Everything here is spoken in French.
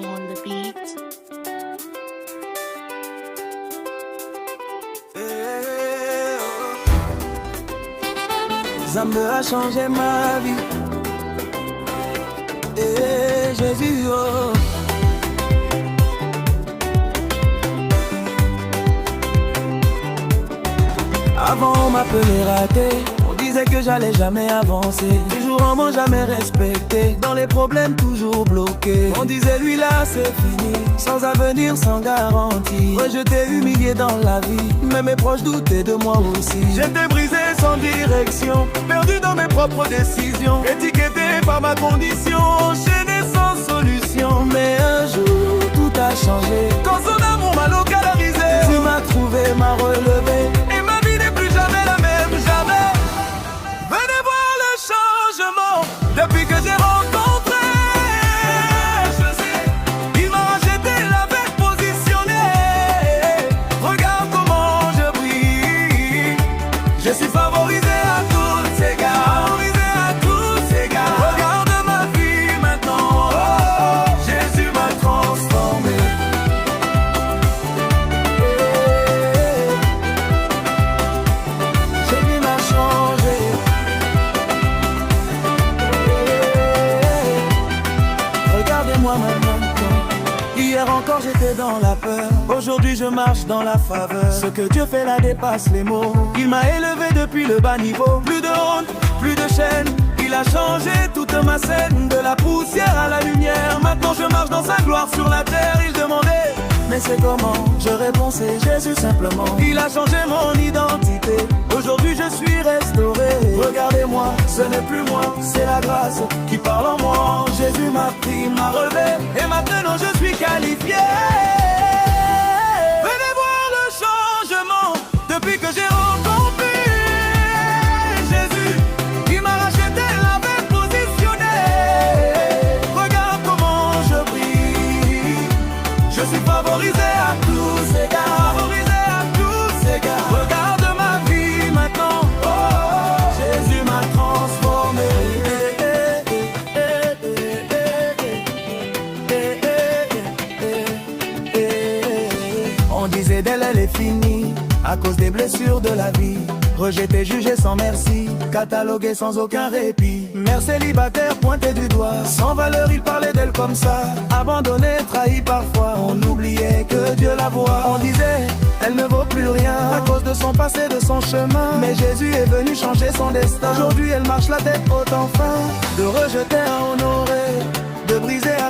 on the beat. Zambe a changé ma vie. Jésus, oh. Avant on m'appelait raté, on disait que j'allais jamais avancer. Toujours en moins jamais respecté, dans les problèmes toujours bloqué. On disait lui là c'est fini, sans avenir, sans garantie. Rejeté, humilié dans la vie, mais mes proches doutaient de moi aussi. J'étais brisé sans direction, perdu dans mes propres décisions, étiqueté par ma condition, enchaîné sans solution. Mais un jour tout a changé, quand son amour m'a localisé. Tu m'as trouvé, m'a relevé, et ma vie n'est plus jamais la même, jamais. Venez voir le changement depuis que j'ai rencontré Jésus. Il m'a racheté, l'avait positionné. Regarde comment je brille. Je suis favorisé à tous égards, favorisé à tous égards. Regarde ma vie maintenant, oh, Jésus m'a transformé. Jésus m'a changé. Regardez-moi maintenant. Hier encore j'étais dans la peur, aujourd'hui je marche dans la faveur. Ce que Dieu fait là dépasse les mots. Il m'a élevé depuis le bas niveau. Plus de honte, plus de chaîne. Il a changé toute ma scène, de la poussière à la lumière. Maintenant je marche dans sa gloire sur la terre. Il demandait, mais c'est comment? Je réponds c'est Jésus simplement. Il a changé mon identité, aujourd'hui je suis restauré. Regardez-moi, ce n'est plus moi, c'est la grâce qui parle en moi. Jésus m'a pris, m'a relevé, et maintenant je suis qualifié. Venez voir le changement depuis que j'ai rencontré Jésus. Il m'a racheté, l'avait positionné. Regarde comment je brille. Je suis favorisé à tous égards, favorisé à tous égards. Regarde ma vie maintenant, oh, Jésus m'a transformé. On disait d'elle elle est finie à cause des blessures de la vie. Rejeté, jugé sans merci, catalogué sans aucun répit. Mère célibataire pointée du doigt, sans valeur il parlait d'elle comme ça. Abandonnée, trahie parfois, on oubliait que Dieu la voit. On disait, elle ne vaut plus rien à cause de son passé, de son chemin. Mais Jésus est venu changer son destin. Aujourd'hui elle marche la tête haute enfin, de rejeter à honorer, de briser à